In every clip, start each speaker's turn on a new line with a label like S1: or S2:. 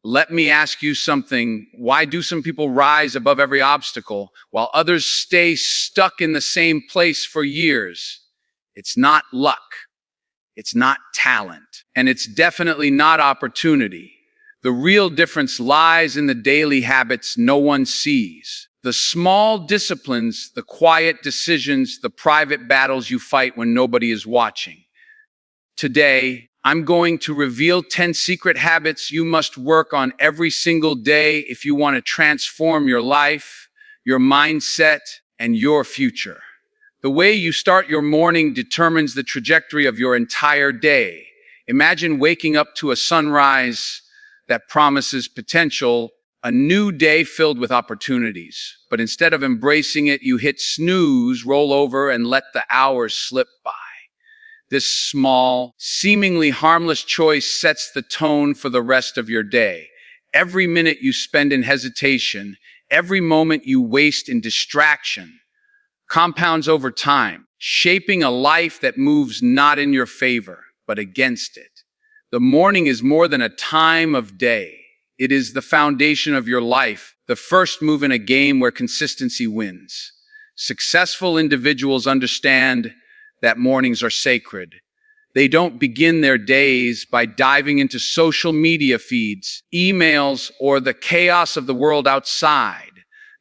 S1: Let me ask you something. Why do some people rise above every obstacle while others stay stuck in the same place for years? It's not luck. It's not talent. And it's definitely not opportunity. The real difference lies in the daily habits no one sees. The small disciplines, the quiet decisions, the private battles you fight when nobody is watching. Today, I'm going to reveal 10 secret habits you must work on every single day if you want to transform your life, your mindset, and your future. The way you start your morning determines the trajectory of your entire day. Imagine waking up to a sunrise that promises potential, a new day filled with opportunities. But instead of embracing it, you hit snooze, roll over, and let the hours slip by. This small, seemingly harmless choice sets the tone for the rest of your day. Every minute you spend in hesitation, every moment you waste in distraction, compounds over time, shaping a life that moves not in your favor, but against it. The morning is more than a time of day. It is the foundation of your life, the first move in a game where consistency wins. Successful individuals understand that mornings are sacred. They don't begin their days by diving into social media feeds, emails, or the chaos of the world outside.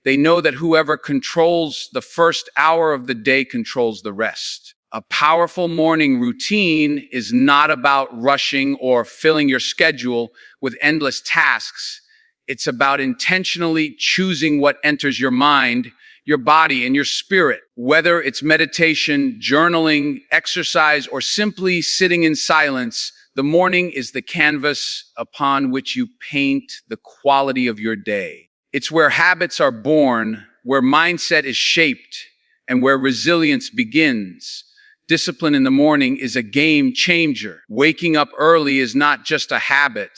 S1: They know that whoever controls the first hour of the day controls the rest. A powerful morning routine is not about rushing or filling your schedule with endless tasks. It's about intentionally choosing what enters your mind, your body, and your spirit. Whether it's meditation, journaling, exercise, or simply sitting in silence, the morning is the canvas upon which you paint the quality of your day. It's where habits are born, where mindset is shaped, and where resilience begins. Discipline in the morning is a game changer. Waking up early is not just a habit.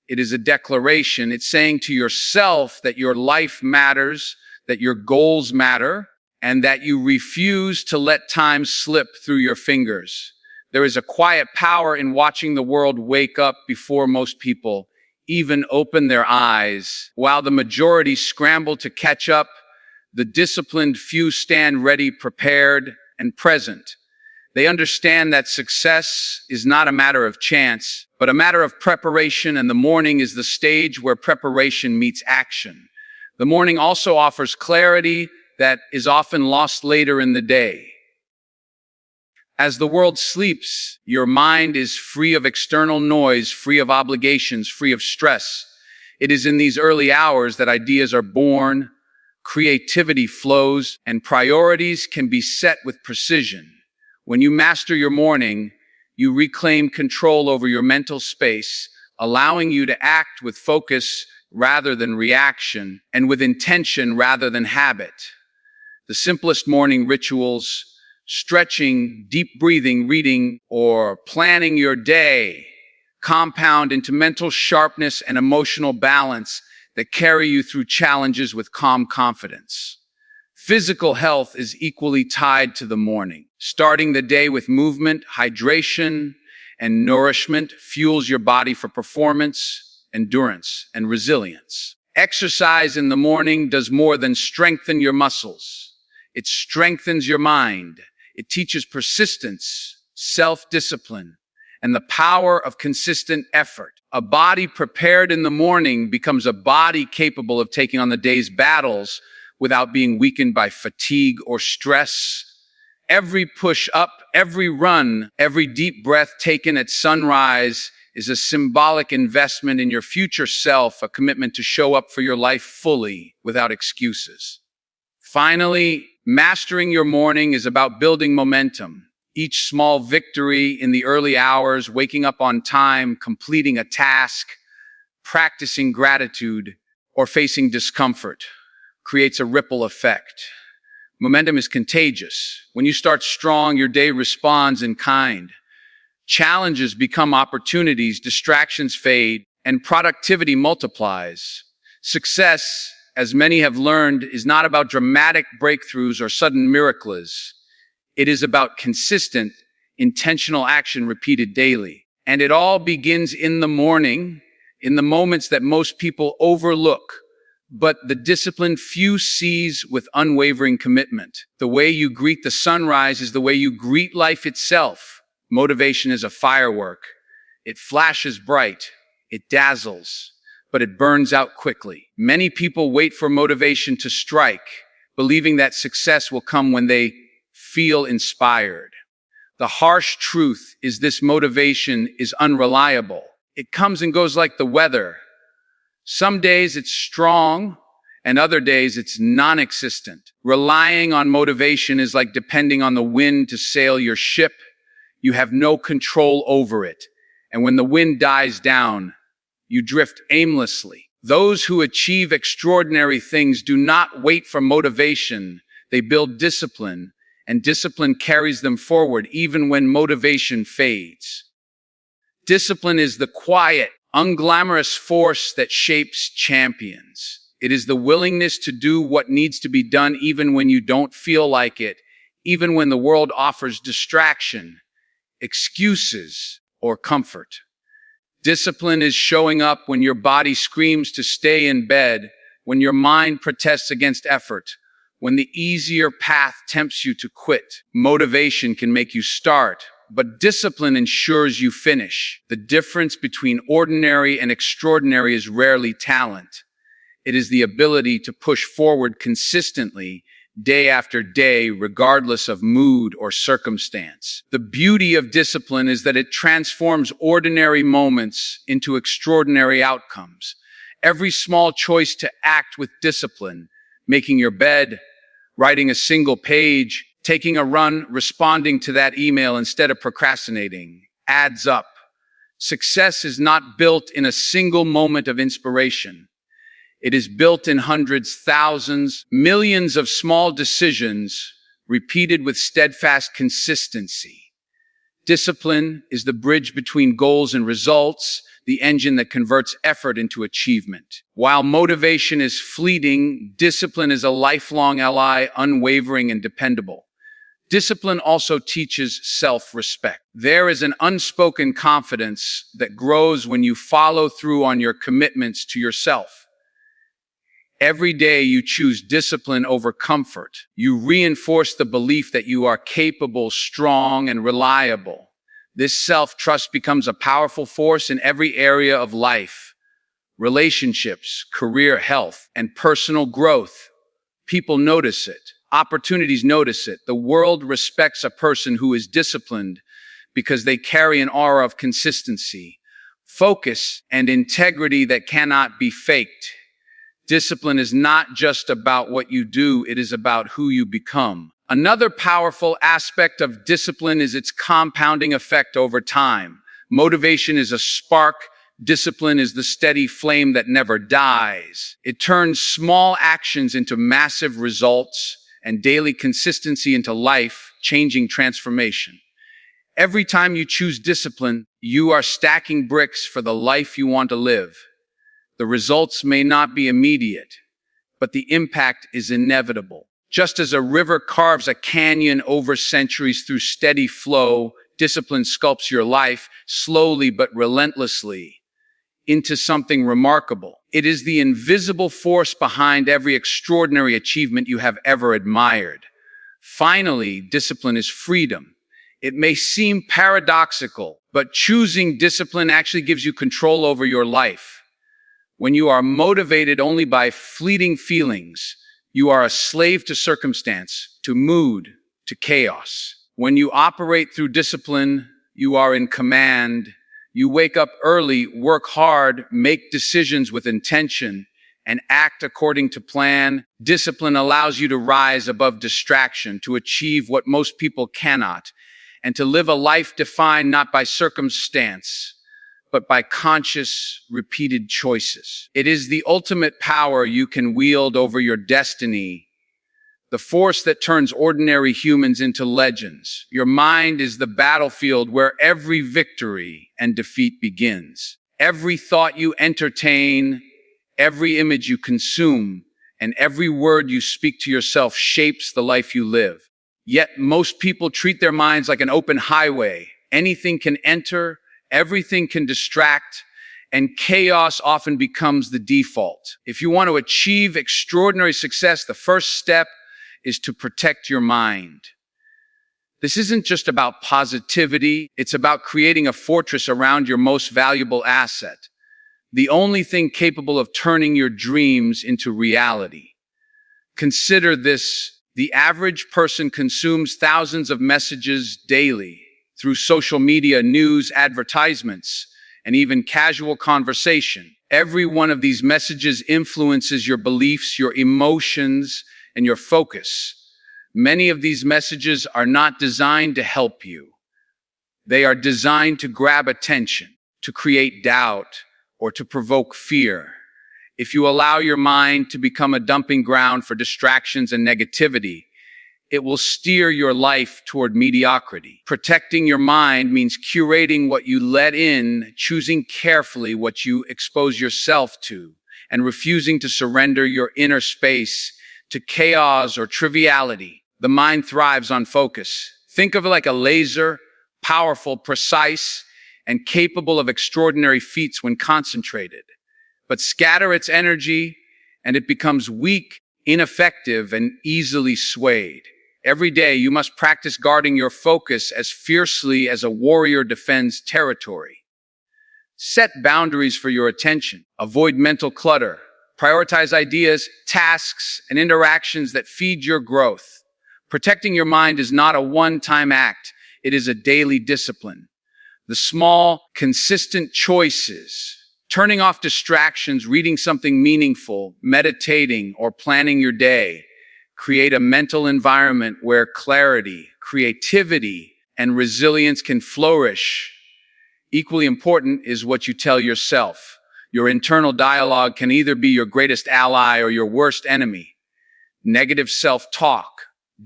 S1: It is a declaration. It's saying to yourself that your life matters, that your goals matter, and that you refuse to let time slip through your fingers. There is a quiet power in watching the world wake up before most people even open their eyes. While the majority scramble to catch up, the disciplined few stand ready, prepared, and present. They understand that success is not a matter of chance, but a matter of preparation, and the morning is the stage where preparation meets action. The morning also offers clarity that is often lost later in the day. As the world sleeps, your mind is free of external noise, free of obligations, free of stress. It is in these early hours that ideas are born, creativity flows, and priorities can be set with precision. When you master your morning, you reclaim control over your mental space, allowing you to act with focus rather than reaction, and with intention rather than habit. The simplest morning rituals, stretching, deep breathing, reading, or planning your day, compound into mental sharpness and emotional balance that carry you through challenges with calm confidence. Physical health is equally tied to the morning. Starting the day with movement, hydration, and nourishment fuels your body for performance, endurance, and resilience. Exercise in the morning does more than strengthen your muscles. It strengthens your mind. It teaches persistence, self-discipline, and the power of consistent effort. A body prepared in the morning becomes a body capable of taking on the day's battles without being weakened by fatigue or stress. Every push up, every run, every deep breath taken at sunrise is a symbolic investment in your future self, a commitment to show up for your life fully without excuses. Finally, mastering your morning is about building momentum. Each small victory in the early hours, waking up on time, completing a task, practicing gratitude, or facing discomfort, creates a ripple effect. Momentum is contagious. When you start strong, your day responds in kind. Challenges become opportunities, distractions fade, and productivity multiplies. Success, as many have learned, is not about dramatic breakthroughs or sudden miracles. It is about consistent, intentional action repeated daily. And it all begins in the morning, in the moments that most people overlook, but the discipline few sees with unwavering commitment. The way you greet the sunrise is the way you greet life itself. Motivation is a firework. It flashes bright, it dazzles, but it burns out quickly. Many people wait for motivation to strike, believing that success will come when they feel inspired. The harsh truth is this motivation is unreliable. It comes and goes like the weather. Some days it's strong, and other days it's non-existent. Relying on motivation is like depending on the wind to sail your ship. You have no control over it. And when the wind dies down, you drift aimlessly. Those who achieve extraordinary things do not wait for motivation. They build discipline, and discipline carries them forward even when motivation fades. Discipline is the quiet, unglamorous force that shapes champions. It is the willingness to do what needs to be done even when you don't feel like it, even when the world offers distraction, excuses, or comfort. Discipline is showing up when your body screams to stay in bed, when your mind protests against effort, when the easier path tempts you to quit. Motivation can make you start, but discipline ensures you finish. The difference between ordinary and extraordinary is rarely talent. It is the ability to push forward consistently, day after day, regardless of mood or circumstance. The beauty of discipline is that it transforms ordinary moments into extraordinary outcomes. Every small choice to act with discipline, making your bed, writing a single page, taking a run, responding to that email instead of procrastinating, adds up. Success is not built in a single moment of inspiration. It is built in hundreds, thousands, millions of small decisions repeated with steadfast consistency. Discipline is the bridge between goals and results, the engine that converts effort into achievement. While motivation is fleeting, discipline is a lifelong ally, unwavering and dependable. Discipline also teaches self-respect. There is an unspoken confidence that grows when you follow through on your commitments to yourself. Every day you choose discipline over comfort. You reinforce the belief that you are capable, strong, and reliable. This self-trust becomes a powerful force in every area of life. Relationships, career, health, and personal growth. People notice it. Opportunities notice it. The world respects a person who is disciplined because they carry an aura of consistency, focus, and integrity that cannot be faked. Discipline is not just about what you do, it is about who you become. Another powerful aspect of discipline is its compounding effect over time. Motivation is a spark. Discipline is the steady flame that never dies. It turns small actions into massive results and daily consistency into life-changing transformation. Every time you choose discipline, you are stacking bricks for the life you want to live. The results may not be immediate, but the impact is inevitable. Just as a river carves a canyon over centuries through steady flow, discipline sculpts your life slowly but relentlessly into something remarkable. It is the invisible force behind every extraordinary achievement you have ever admired. Finally, discipline is freedom. It may seem paradoxical, but choosing discipline actually gives you control over your life. When you are motivated only by fleeting feelings, you are a slave to circumstance, to mood, to chaos. When you operate through discipline, you are in command. You wake up early, work hard, make decisions with intention, and act according to plan. Discipline allows you to rise above distraction, to achieve what most people cannot, and to live a life defined not by circumstance, but by conscious, repeated choices. It is the ultimate power you can wield over your destiny, the force that turns ordinary humans into legends. Your mind is the battlefield where every victory and defeat begins. Every thought you entertain, every image you consume, and every word you speak to yourself shapes the life you live. Yet most people treat their minds like an open highway. Anything can enter, everything can distract, and chaos often becomes the default. If you want to achieve extraordinary success, the first step is to protect your mind. This isn't just about positivity, it's about creating a fortress around your most valuable asset, the only thing capable of turning your dreams into reality. Consider this: the average person consumes thousands of messages daily through social media, news, advertisements, and even casual conversation. Every one of these messages influences your beliefs, your emotions, and your focus. Many of these messages are not designed to help you. They are designed to grab attention, to create doubt, or to provoke fear. If you allow your mind to become a dumping ground for distractions and negativity, it will steer your life toward mediocrity. Protecting your mind means curating what you let in, choosing carefully what you expose yourself to, and refusing to surrender your inner space to chaos or triviality. The mind thrives on focus. Think of it like a laser, powerful, precise, and capable of extraordinary feats when concentrated. But scatter its energy, and it becomes weak, ineffective, and easily swayed. Every day, you must practice guarding your focus as fiercely as a warrior defends territory. Set boundaries for your attention. Avoid mental clutter. Prioritize ideas, tasks, and interactions that feed your growth. Protecting your mind is not a one-time act. It is a daily discipline. The small, consistent choices, turning off distractions, reading something meaningful, meditating, or planning your day, create a mental environment where clarity, creativity, and resilience can flourish. Equally important is what you tell yourself. Your internal dialogue can either be your greatest ally or your worst enemy. Negative self-talk,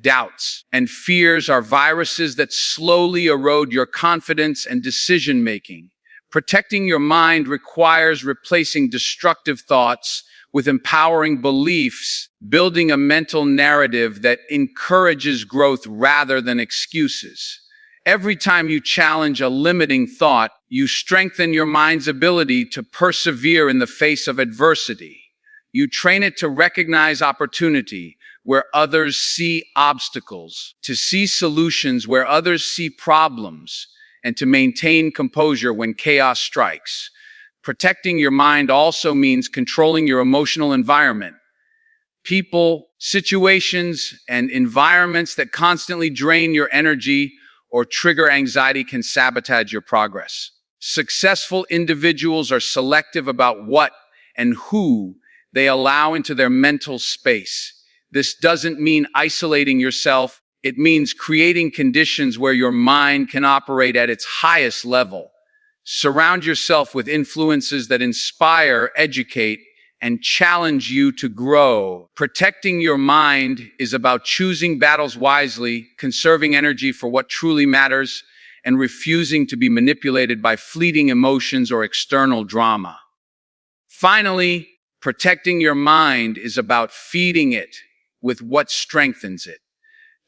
S1: doubts, and fears are viruses that slowly erode your confidence and decision-making. Protecting your mind requires replacing destructive thoughts with empowering beliefs, building a mental narrative that encourages growth rather than excuses. Every time you challenge a limiting thought, you strengthen your mind's ability to persevere in the face of adversity. You train it to recognize opportunity where others see obstacles, to see solutions where others see problems, and to maintain composure when chaos strikes. Protecting your mind also means controlling your emotional environment. People, situations, and environments that constantly drain your energy or trigger anxiety can sabotage your progress. Successful individuals are selective about what and who they allow into their mental space. This doesn't mean isolating yourself. It means creating conditions where your mind can operate at its highest level. Surround yourself with influences that inspire, educate, and challenge you to grow. Protecting your mind is about choosing battles wisely, conserving energy for what truly matters, and refusing to be manipulated by fleeting emotions or external drama. Finally, protecting your mind is about feeding it with what strengthens it.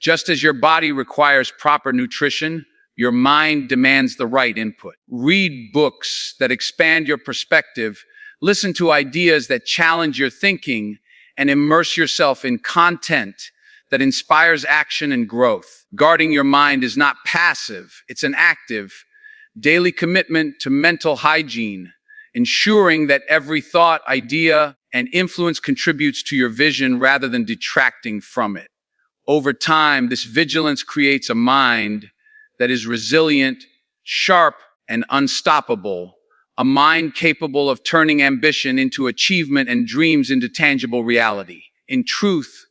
S1: Just as your body requires proper nutrition, your mind demands the right input. Read books that expand your perspective, listen to ideas that challenge your thinking, and immerse yourself in content that inspires action and growth. Guarding your mind is not passive, it's an active, daily commitment to mental hygiene, ensuring that every thought, idea, and influence contributes to your vision rather than detracting from it. Over time, this vigilance creates a mind that is resilient, sharp, and unstoppable, a mind capable of turning ambition into achievement and dreams into tangible reality. In truth,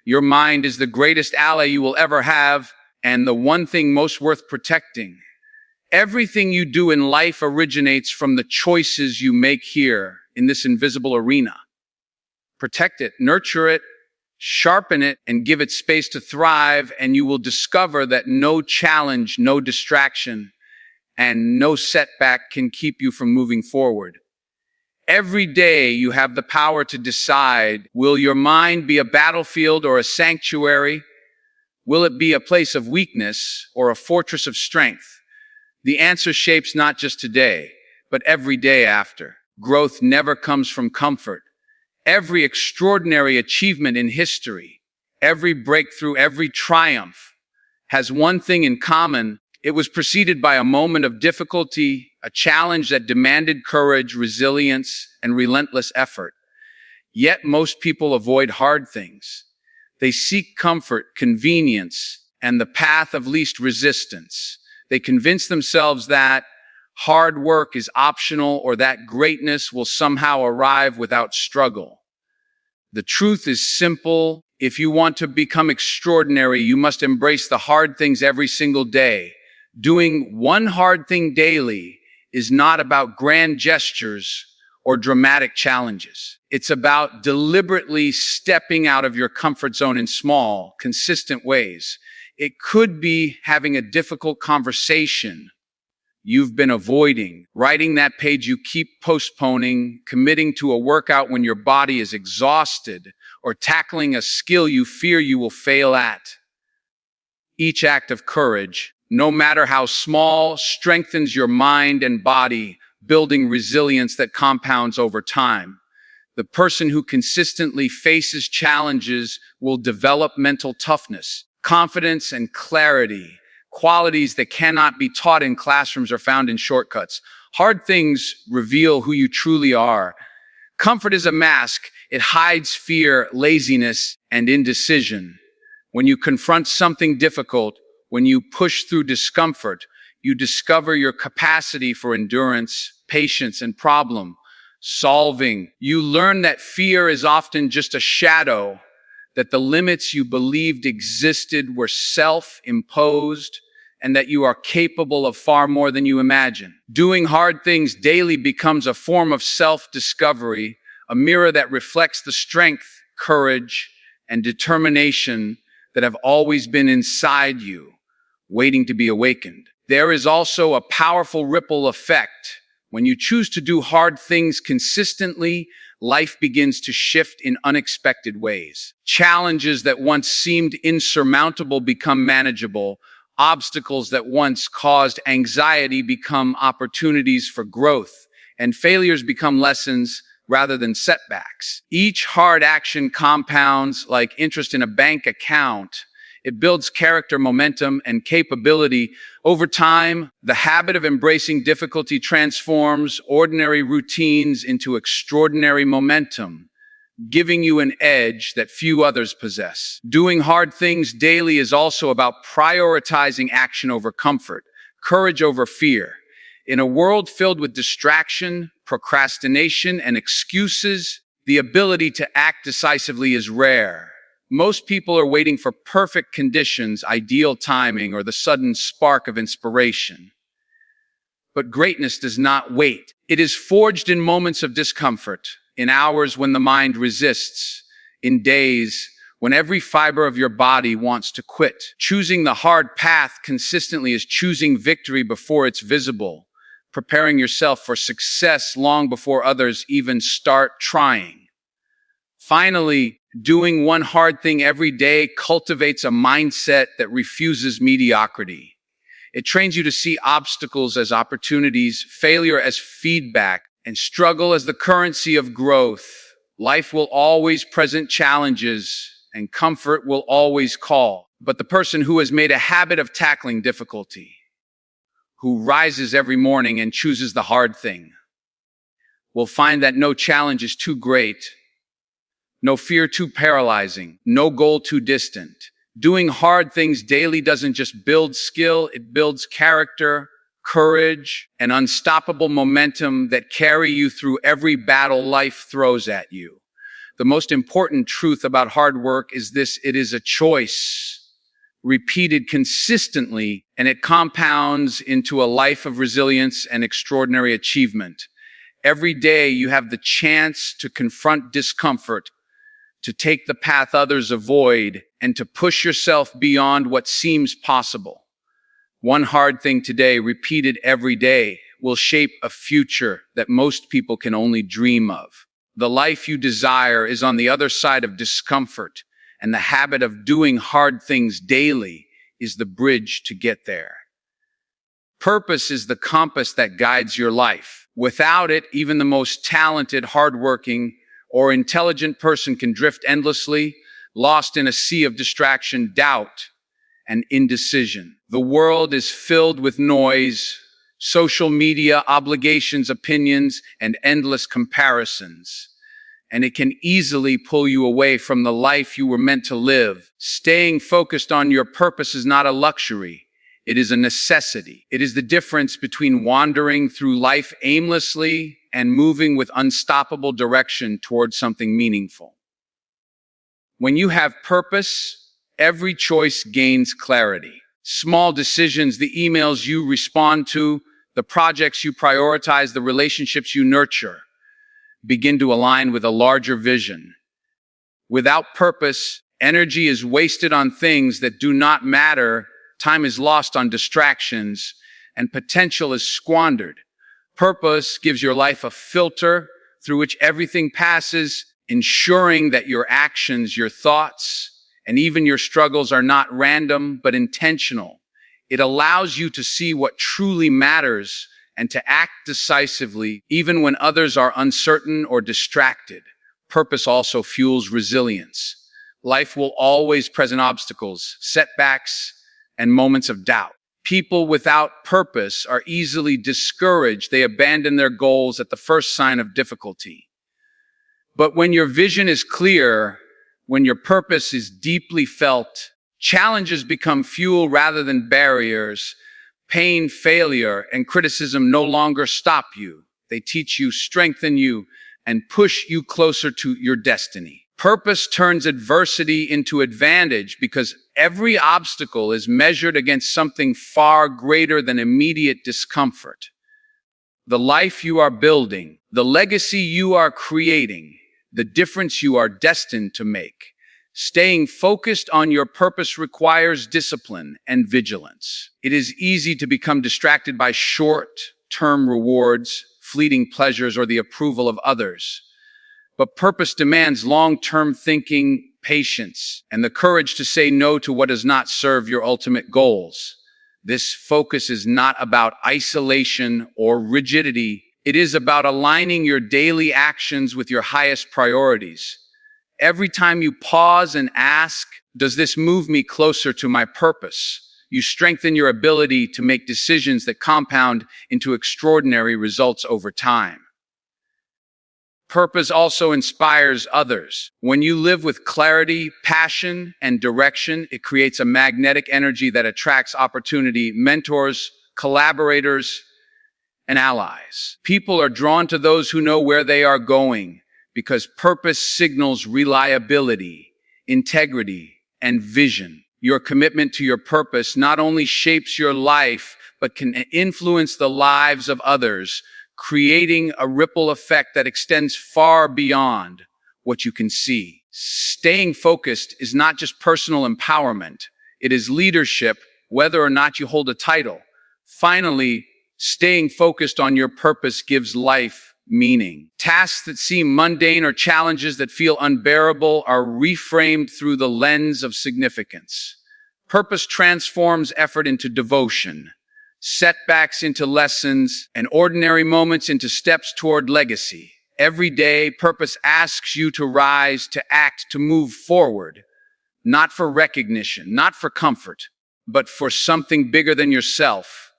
S1: your mind is the greatest ally you will ever have, and the one thing most worth protecting. Everything you do in life originates from the choices you make here in this invisible arena. Protect it, nurture it, sharpen it, and give it space to thrive, and you will discover that no challenge, no distraction, and no setback can keep you from moving forward. Every day you have the power to decide, will your mind be a battlefield or a sanctuary? Will it be a place of weakness or a fortress of strength? The answer shapes not just today, but every day after. Growth never comes from comfort. Every extraordinary achievement in history, every breakthrough, every triumph has one thing in common. It was preceded by a moment of difficulty, a challenge that demanded courage, resilience, and relentless effort. Yet most people avoid hard things. They seek comfort, convenience, and the path of least resistance. They convince themselves that hard work is optional or that greatness will somehow arrive without struggle. The truth is simple. If you want to become extraordinary, you must embrace the hard things every single day. Doing one hard thing daily is not about grand gestures or dramatic challenges. It's about deliberately stepping out of your comfort zone in small, consistent ways. It could be having a difficult conversation you've been avoiding, writing that page you keep postponing, committing to a workout when your body is exhausted, or tackling a skill you fear you will fail at. Each act of courage, no matter how small, strengthens your mind and body, building resilience that compounds over time. The person who consistently faces challenges will develop mental toughness, confidence, and clarity, qualities that cannot be taught in classrooms or found in shortcuts. Hard things reveal who you truly are. Comfort is a mask. It hides fear, laziness, and indecision. When you confront something difficult, when you push through discomfort, you discover your capacity for endurance, patience, and problem solving. You learn that fear is often just a shadow, that the limits you believed existed were self-imposed, and that you are capable of far more than you imagine. Doing hard things daily becomes a form of self-discovery, a mirror that reflects the strength, courage, and determination that have always been inside you, waiting to be awakened. There is also a powerful ripple effect. When you choose to do hard things consistently, life begins to shift in unexpected ways. Challenges that once seemed insurmountable become manageable. Obstacles that once caused anxiety become opportunities for growth, and failures become lessons rather than setbacks. Each hard action compounds like interest in a bank account. It builds character, momentum, and capability. Over time, the habit of embracing difficulty transforms ordinary routines into extraordinary momentum, giving you an edge that few others possess. Doing hard things daily is also about prioritizing action over comfort, courage over fear. In a world filled with distraction, procrastination, and excuses, the ability to act decisively is rare. Most people are waiting for perfect conditions, ideal timing, or the sudden spark of inspiration. But greatness does not wait. It is forged in moments of discomfort, in hours when the mind resists, in days when every fiber of your body wants to quit. Choosing the hard path consistently is choosing victory before it's visible, preparing yourself for success long before others even start trying. Finally, doing one hard thing every day cultivates a mindset that refuses mediocrity. It trains you to see obstacles as opportunities, failure as feedback, and struggle as the currency of growth. Life will always present challenges, and comfort will always call. But the person who has made a habit of tackling difficulty, who rises every morning and chooses the hard thing, will find that no challenge is too great, no fear too paralyzing, no goal too distant. Doing hard things daily doesn't just build skill, it builds character, courage, and unstoppable momentum that carry you through every battle life throws at you. The most important truth about hard work is this: it is a choice, repeated consistently, and it compounds into a life of resilience and extraordinary achievement. Every day you have the chance to confront discomfort, to take the path others avoid, and to push yourself beyond what seems possible. One hard thing today, repeated every day, will shape a future that most people can only dream of. The life you desire is on the other side of discomfort, and the habit of doing hard things daily is the bridge to get there. Purpose is the compass that guides your life. Without it, even the most talented, hardworking, or intelligent person can drift endlessly, lost in a sea of distraction, doubt, and indecision. The world is filled with noise, social media, obligations, opinions, and endless comparisons. And it can easily pull you away from the life you were meant to live. Staying focused on your purpose is not a luxury. It is a necessity. It is the difference between wandering through life aimlessly and moving with unstoppable direction towards something meaningful. When you have purpose, every choice gains clarity. Small decisions, the emails you respond to, the projects you prioritize, the relationships you nurture, begin to align with a larger vision. Without purpose, energy is wasted on things that do not matter, time is lost on distractions, and potential is squandered. Purpose gives your life a filter through which everything passes, ensuring that your actions, your thoughts, and even your struggles are not random but intentional. It allows you to see what truly matters and to act decisively even when others are uncertain or distracted. Purpose also fuels resilience. Life will always present obstacles, setbacks, and moments of doubt. People without purpose are easily discouraged. They abandon their goals at the first sign of difficulty. But when your vision is clear, when your purpose is deeply felt, challenges become fuel rather than barriers. Pain, failure, and criticism no longer stop you. They teach you, strengthen you, and push you closer to your destiny. Purpose turns adversity into advantage because every obstacle is measured against something far greater than immediate discomfort. The life you are building, the legacy you are creating, the difference you are destined to make. Staying focused on your purpose requires discipline and vigilance. It is easy to become distracted by short-term rewards, fleeting pleasures, or the approval of others. But purpose demands long-term thinking, patience, and the courage to say no to what does not serve your ultimate goals. This focus is not about isolation or rigidity. It is about aligning your daily actions with your highest priorities. Every time you pause and ask, does this move me closer to my purpose? You strengthen your ability to make decisions that compound into extraordinary results over time. Purpose also inspires others. When you live with clarity, passion, and direction, it creates a magnetic energy that attracts opportunity, mentors, collaborators, and allies. People are drawn to those who know where they are going, because purpose signals reliability, integrity, and vision. Your commitment to your purpose not only shapes your life, but can influence the lives of others, creating a ripple effect that extends far beyond what you can see. Staying focused is not just personal empowerment, it is leadership, whether or not you hold a title. Finally, staying focused on your purpose gives life meaning. Tasks that seem mundane or challenges that feel unbearable are reframed through the lens of significance. Purpose transforms effort into devotion, setbacks into lessons, and ordinary moments into steps toward legacy. Every day, purpose asks you to rise, to act, to move forward, not for recognition, not for comfort, but for something bigger than yourself.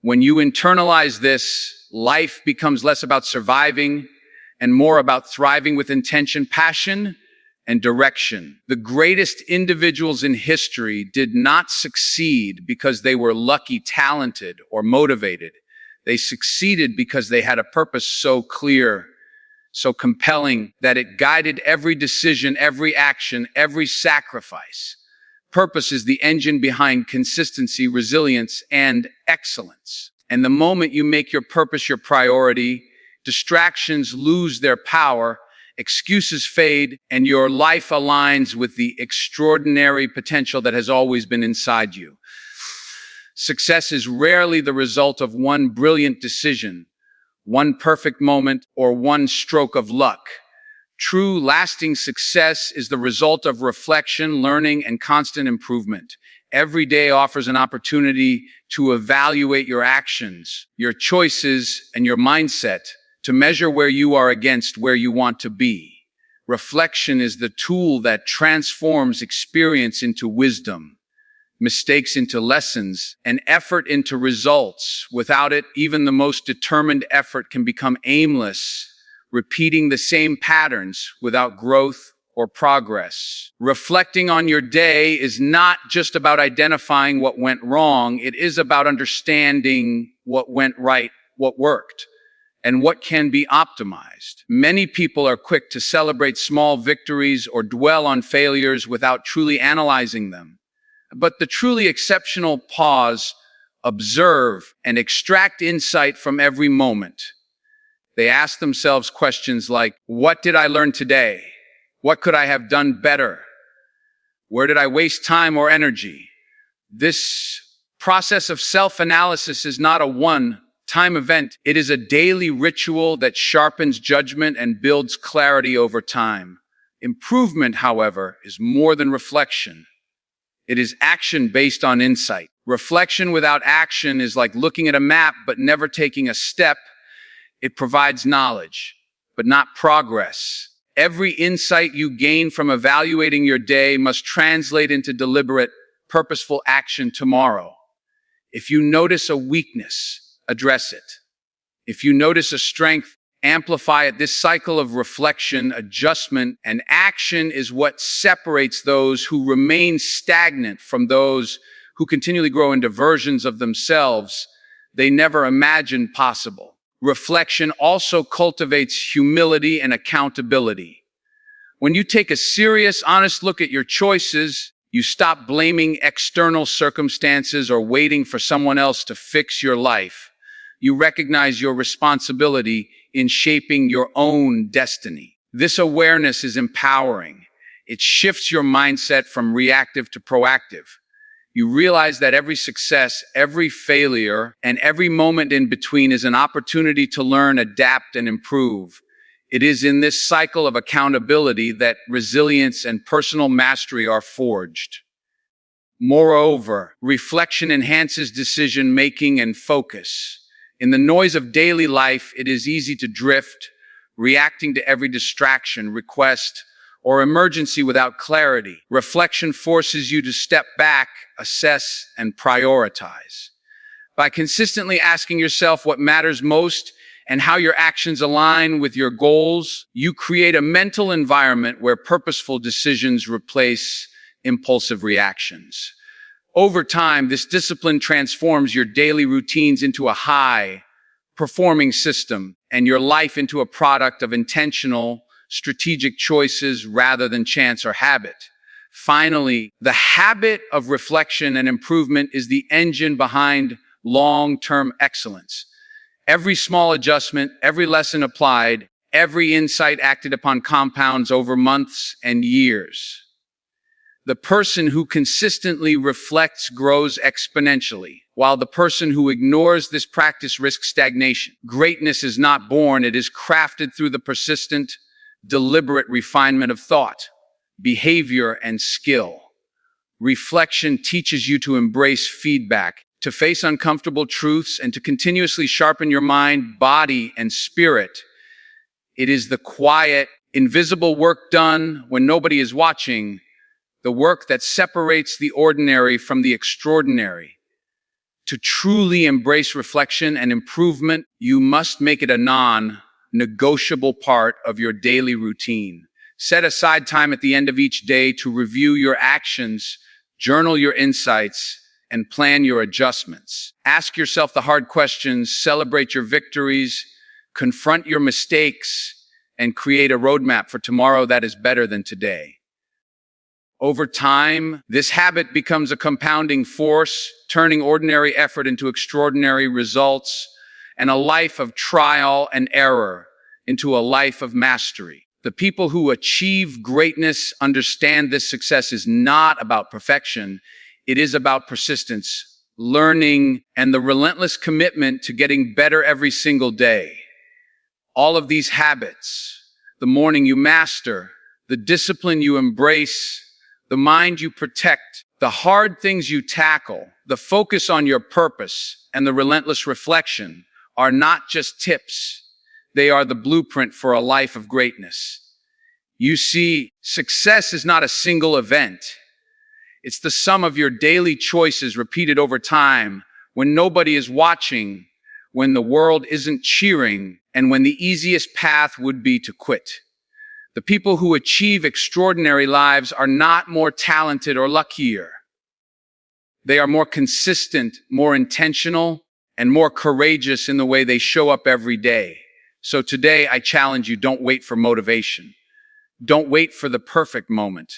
S1: When you internalize this, life becomes less about surviving and more about thriving with intention, passion, and direction. The greatest individuals in history did not succeed because they were lucky, talented, or motivated. They succeeded because they had a purpose so clear, so compelling, that it guided every decision, every action, every sacrifice. Purpose is the engine behind consistency, resilience, and excellence. And the moment you make your purpose your priority, distractions lose their power, excuses fade, and your life aligns with the extraordinary potential that has always been inside you. Success is rarely the result of one brilliant decision, one perfect moment, or one stroke of luck. True, lasting success is the result of reflection, learning, and constant improvement. Every day offers an opportunity to evaluate your actions, your choices, and your mindset, to measure where you are against where you want to be. Reflection is the tool that transforms experience into wisdom, mistakes into lessons, and effort into results. Without it, even the most determined effort can become aimless, repeating the same patterns without growth or progress. Reflecting on your day is not just about identifying what went wrong, it is about understanding what went right, what worked, and what can be optimized. Many people are quick to celebrate small victories or dwell on failures without truly analyzing them. But the truly exceptional pause, observe, and extract insight from every moment. They ask themselves questions like, what did I learn today? What could I have done better? Where did I waste time or energy? This process of self-analysis is not a one-time event. It is a daily ritual that sharpens judgment and builds clarity over time. Improvement, however, is more than reflection. It is action based on insight. Reflection without action is like looking at a map but never taking a step. It provides knowledge, but not progress. Every insight you gain from evaluating your day must translate into deliberate, purposeful action tomorrow. If you notice a weakness, address it. If you notice a strength, amplify it. This cycle of reflection, adjustment, and action is what separates those who remain stagnant from those who continually grow into versions of themselves they never imagined possible. Reflection also cultivates humility and accountability. When you take a serious, honest look at your choices, you stop blaming external circumstances or waiting for someone else to fix your life. You recognize your responsibility in shaping your own destiny. This awareness is empowering. It shifts your mindset from reactive to proactive. You realize that every success, every failure, and every moment in between is an opportunity to learn, adapt, and improve. It is in this cycle of accountability that resilience and personal mastery are forged. Moreover, reflection enhances decision-making and focus. In the noise of daily life, it is easy to drift, reacting to every distraction, request, or emergency without clarity. Reflection forces you to step back, assess, and prioritize. By consistently asking yourself what matters most and how your actions align with your goals, you create a mental environment where purposeful decisions replace impulsive reactions. Over time, this discipline transforms your daily routines into a high-performing system and your life into a product of intentional, strategic choices rather than chance or habit. Finally, the habit of reflection and improvement is the engine behind long-term excellence. Every small adjustment, every lesson applied, every insight acted upon compounds over months and years. The person who consistently reflects grows exponentially, while the person who ignores this practice risks stagnation. Greatness is not born, it is crafted through the persistent, deliberate refinement of thought, behavior, and skill. Reflection teaches you to embrace feedback, to face uncomfortable truths, and to continuously sharpen your mind, body, and spirit. It is the quiet, invisible work done when nobody is watching, the work that separates the ordinary from the extraordinary. To truly embrace reflection and improvement, you must make it a non-negotiable part of your daily routine. Set aside time at the end of each day to review your actions, journal your insights, and plan your adjustments. Ask yourself the hard questions, celebrate your victories, confront your mistakes, and create a roadmap for tomorrow that is better than today. Over time, this habit becomes a compounding force, turning ordinary effort into extraordinary results, and a life of trial and error into a life of mastery. The people who achieve greatness understand this success is not about perfection. It is about persistence, learning, and the relentless commitment to getting better every single day. All of these habits, the morning you master, the discipline you embrace, the mind you protect, The hard things you tackle, the focus on your purpose, and the relentless reflection are not just tips. They are the blueprint for a life of greatness. You see, success is not a single event. It's the sum of your daily choices repeated over time, when nobody is watching, when the world isn't cheering, and when the easiest path would be to quit. The people who achieve extraordinary lives are not more talented or luckier. They are more consistent, more intentional, and more courageous in the way they show up every day. So today, I challenge you, don't wait for motivation. Don't wait for the perfect moment.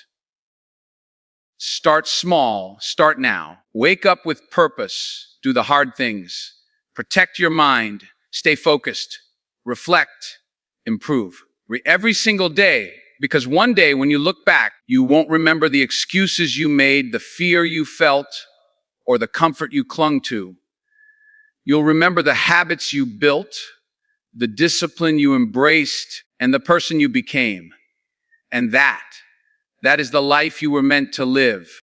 S1: Start small, start now. Wake up with purpose, do the hard things. Protect your mind, stay focused, reflect, improve. Every single day, because one day when you look back, you won't remember the excuses you made, the fear you felt, or the comfort you clung to. You'll remember the habits you built, the discipline you embraced, and the person you became. And that is the life you were meant to live.